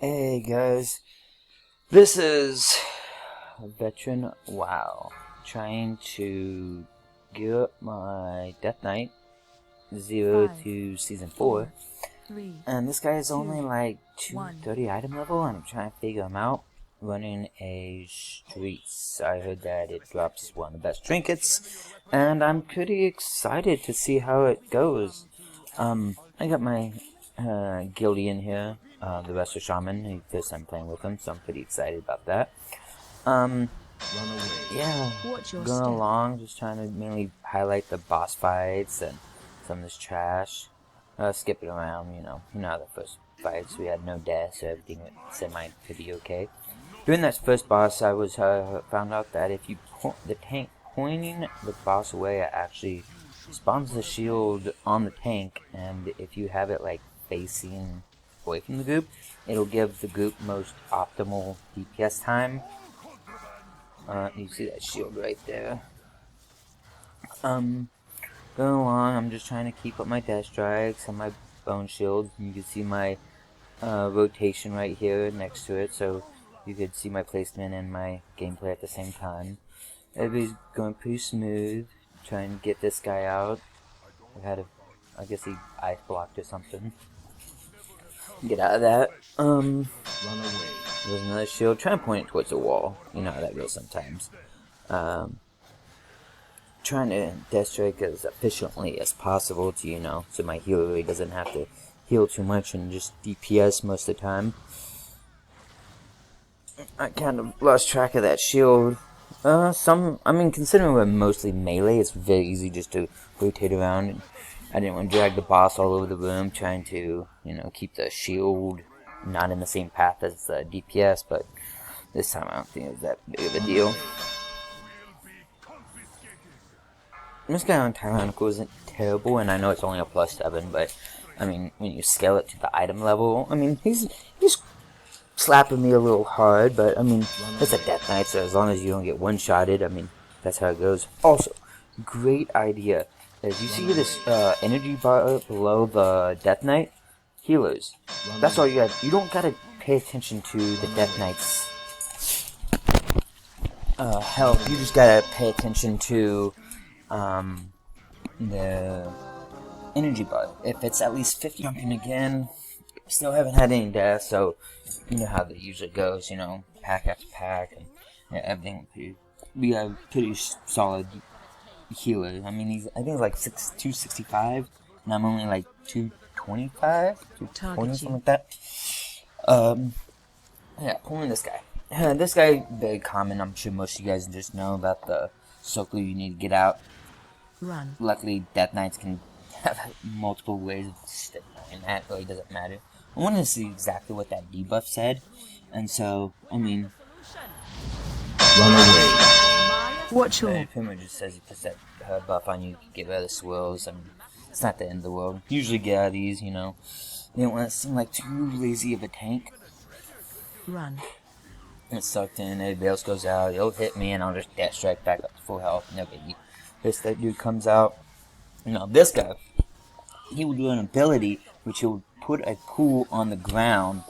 Hey guys, this is a veteran WoW trying to get up my Death Knight 0 to Season 4, and this guy is only like 230 item level, and I'm trying to figure him out running a streets. I heard that it drops one of the best trinkets, and I'm pretty excited to see how it goes. I got my guildie in here. The rest are shaman. First time playing with him, so I'm pretty excited about that. Yeah, going along, just trying to mainly highlight the boss fights and some of this trash. Skipping around, you know how the first fights we had no deaths, so everything went semi pretty okay. During that first boss, I was found out that if you the tank pointing the boss away, it actually spawns the shield on the tank, and if you have it like facing away from the group, it'll give the group most optimal DPS time. You see that shield right there. Going along, I'm just trying to keep up my dash strikes and my bone shields. You can see my rotation right here next to it, so you could see my placement and my gameplay at the same time. Everybody's going pretty smooth, trying to get this guy out. I guess he ice blocked or something. Get out of that. There's another shield. Try and point it towards the wall. You know how that goes sometimes. Trying to death strike as efficiently as possible to, so my healer really doesn't have to heal too much and just DPS most of the time. I kind of lost track of that shield. Considering we're mostly melee, it's very easy just to rotate around. And I didn't want to drag the boss all over the room, trying to, keep the shield not in the same path as the DPS, but this time I don't think it was that big of a deal. This guy on Tyrannical isn't terrible, and I know it's only a +7, but, when you scale it to the item level, he's slapping me a little hard, but, it's a Death Knight, so as long as you don't get one-shotted, that's how it goes. Also, great idea. As you see this energy bar below the Death Knight, healers. That's all you got. You don't gotta pay attention to the Death Knight's health. You just gotta pay attention to the energy bar. If it's at least 50, jumping again. Still haven't had any deaths, so you know how that usually goes. Pack after pack, and everything. We have pretty solid healer. I think it's like 265, and I'm only like 225, 220, something like that. Yeah, pulling this guy. This guy, very common. I'm sure most of you guys just know about the circle you need to get out. Run. Luckily, Death Knights can have multiple ways of doing that. Really doesn't matter. I wanted to see exactly what that debuff said, and so run away. Watch your. It pretty much just says it puts that buff on you, you can get rid of the swirls. It's not the end of the world. Usually get out of these, They don't want to seem like too lazy of a tank. Run. It's sucked in, everybody else goes out, it'll hit me, and I'll just dash strike back up to full health. No biggie. That dude comes out. This guy, he will do an ability which he will put a pool on the ground,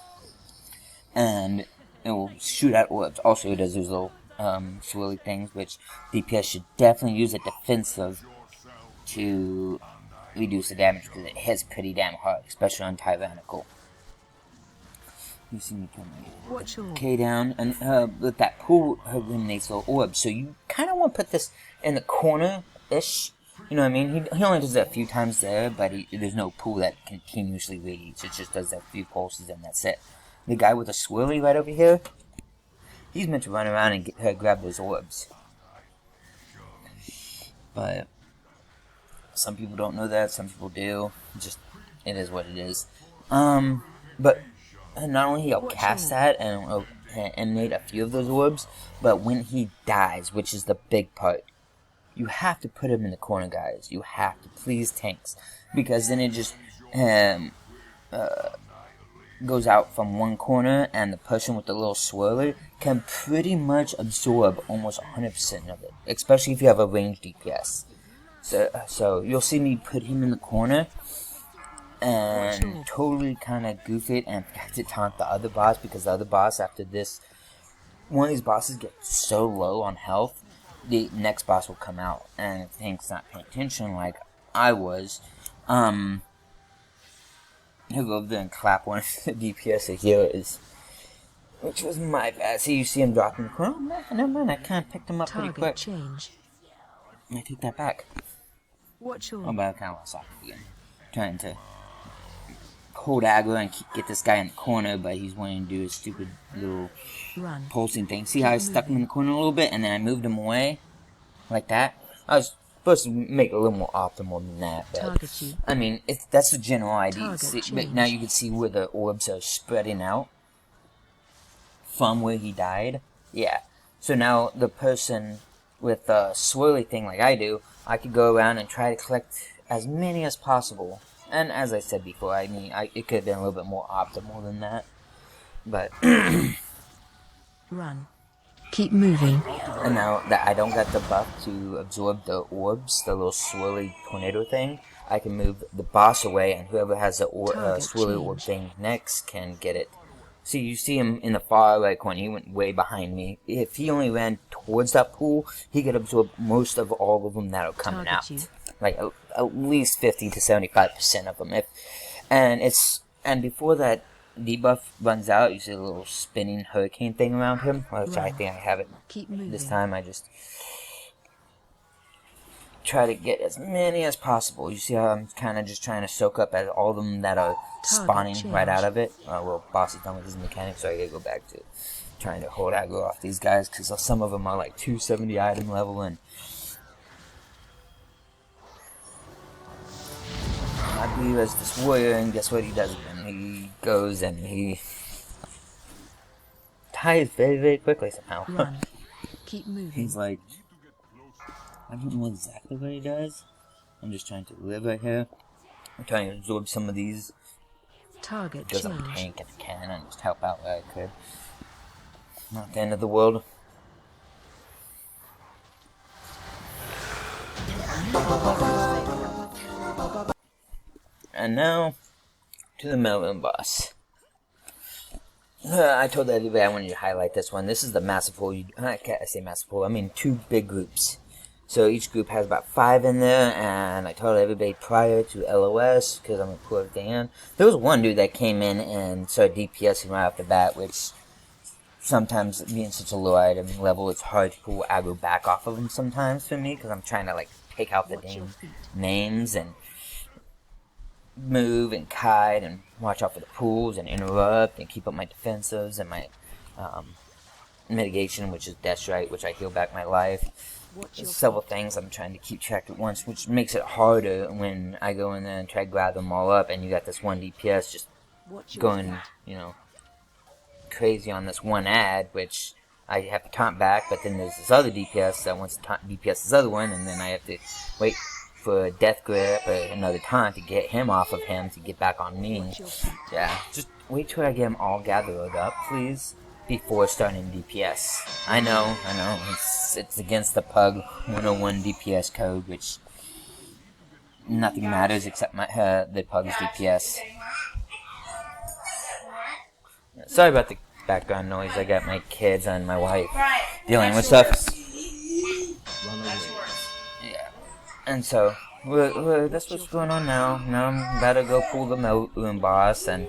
and it will shoot out orbs. Also, he does those little swirly things, which DPS should definitely use at defensive to reduce the damage, because it hits pretty damn hard, especially on Tyrannical. You see me coming K down, and with that pool eliminates little orbs, so you kind of want to put this in the corner-ish. You know what I mean? He only does that a few times there, but there's no pool that continuously radiates. It just does that few pulses, and that's it. The guy with the swirly right over here, he's meant to run around and grab those orbs. But some people don't know that, some people do. It is what it is. But not only he'll cast that and emanate a few of those orbs, but when he dies, which is the big part, you have to put him in the corner, guys. You have to, please, tanks, because then it just goes out from one corner, and the person with the little swirler can pretty much absorb almost 100% of it, especially if you have a ranged DPS. So you'll see me put him in the corner, and totally kind of goof it and forgot to taunt the other boss, because the other boss after this, one of these bosses gets so low on health, the next boss will come out, and if Hank's not paying attention like I was, he'll go over there and clap one of the DPS of healers, which was my bad. See, you see him dropping the corner. Oh man, never mind, I kind of picked him up pretty quick. Change. I take that back. Watch your Oh, but I kind of lost off again. Trying to hold aggro and get this guy in the corner, but he's wanting to do his stupid little run. pulsing thing. See how I stuck him in the corner a little bit, and then I moved him away? Like that? I was supposed to make it a little more optimal than that, but I mean, that's the general idea. See, but now you can see where the orbs are spreading out from where he died. Yeah. So now the person with a swirly thing like I do, I could go around and try to collect as many as possible. And as I said before, I mean, it could have been a little bit more optimal than that. But run. Keep moving. And now that I don't got the buff to absorb the orbs, the little swirly tornado thing, I can move the boss away, and whoever has the swirly orb thing next can get it. See, you see him in the far right corner. He went way behind me. If he only ran towards that pool, he could absorb most of all of them that are coming out. Like at least 50 to 75% of them. And before that debuff runs out, you see a little spinning hurricane thing around him, which I think I have it this time. I just try to get as many as possible. You see how I'm kind of just trying to soak up as all of them that are spawning right out of it. Well, boss is done with his mechanics, so I gotta go back to trying to hold aggro off these guys, because some of them are like 270 item level, and I believe as this warrior, and guess what he does then? He goes and he dies very, very quickly somehow. Run. Keep moving. He's like, I don't know exactly what he does. I'm just trying to live right here. I'm trying to absorb some of these. Target because change. I'm a tank and I can, and just help out where I could. Not the end of the world. And now, to the melon boss. I told everybody I wanted to highlight this one. This is the massive pool. I say massive pool, I mean 2 big groups. So each group has about 5 in there, and I told everybody prior to LOS, because I'm going to pull everything in. There was one dude that came in and started DPSing right off the bat, which sometimes, being such a low item level, it's hard to pull aggro back off of him sometimes for me, because I'm trying to, like, take out the damn names and move and kite and watch out for the pools and interrupt and keep up my defensives and my mitigation, which is Death Strike, which I heal back my life. There's several things I'm trying to keep track at once, which makes it harder when I go in there and try to grab them all up, and you got this one DPS just going, you know, crazy on this one ad, which I have to taunt back, but then there's this other DPS that wants to taunt DPS this other one, and then I have to wait for a death grip or another taunt to get him off of him to get back on me. Yeah, just wait till I get them all gathered up, please, before starting DPS. I know, it's against the Pug 101 DPS code, which nothing matters except the Pug's DPS. Sorry about the background noise. I got my kids and my wife dealing with stuff. Yeah, and so that's what's going on now. Now I'm about to go pull the moon boss, and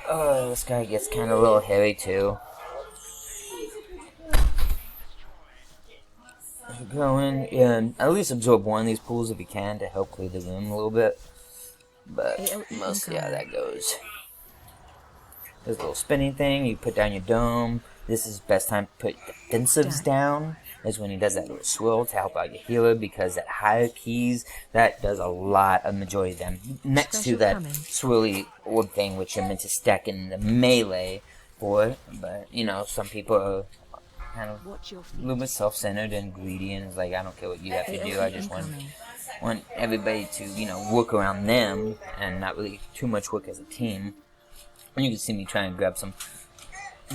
this guy gets kind of a little hairy too. Go in and at least absorb one of these pools if you can to help clear the room a little bit. But mostly how that goes. There's a little spinning thing. You put down your dome. This is the best time to put defensives down. Is when he does that little swirl to help out your healer, because that higher keys, that does a lot of majority of them. Next to that swirly orb thing, which you're meant to stack in the melee for. But, you know, some people are kind of a little bit self-centered and greedy, and it's like, I don't care what you have to do. I just want everybody to, you know, work around them and not really too much work as a team. And you can see me trying to grab some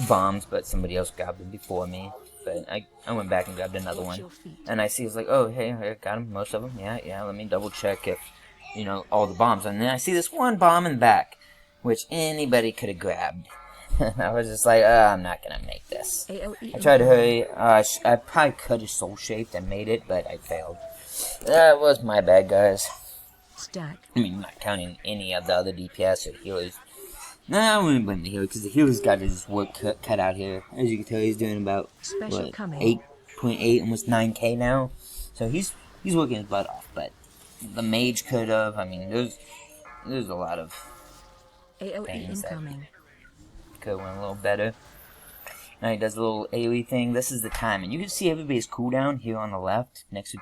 bombs, but somebody else grabbed them before me. But I went back and grabbed another one. And I see it's like, oh, hey, I got them, most of them. Yeah, let me double check if you know, all the bombs. And then I see this one bomb in the back, which anybody could have grabbed. I was just like, I'm not gonna make this. I tried to hurry. I probably could have soul shaped and made it, but I failed. That was my bad, guys. Stack. I mean, not counting any of the other DPS or healers. Nah, I wouldn't blame the healer, because the healer's got his work cut out here. As you can tell, he's doing about, what, 8.8, almost 9k now. So he's working his butt off, but the mage could have. I mean, there's a lot of things that could have went a little better. Now he does a little AoE thing. This is the time, and you can see everybody's cooldown here on the left, next to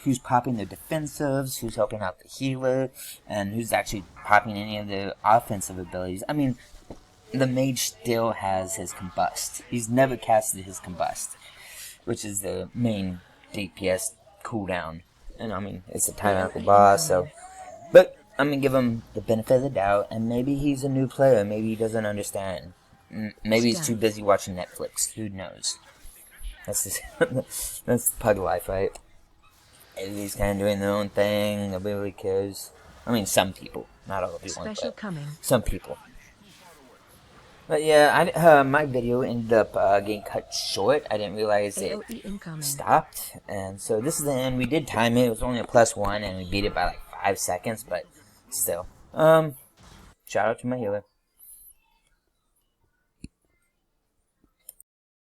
who's popping their defensives, who's helping out the healer, and who's actually popping any of the offensive abilities. I mean, the mage still has his combust. He's never casted his combust, which is the main DPS cooldown. And I mean, it's a timeout for boss, so. But I'm gonna give him the benefit of the doubt, and maybe he's a new player. Maybe he doesn't understand. Maybe he's too busy watching Netflix. Who knows? That's just that's pug life, right? Everybody's kind of doing their own thing. Nobody really cares. I mean, some people, not all of you. Some people. But yeah, my video ended up getting cut short. I didn't realize it stopped, and so this is the end. We did time it. It was only a +1, and we beat it by like 5 seconds. But still, shout out to my healer.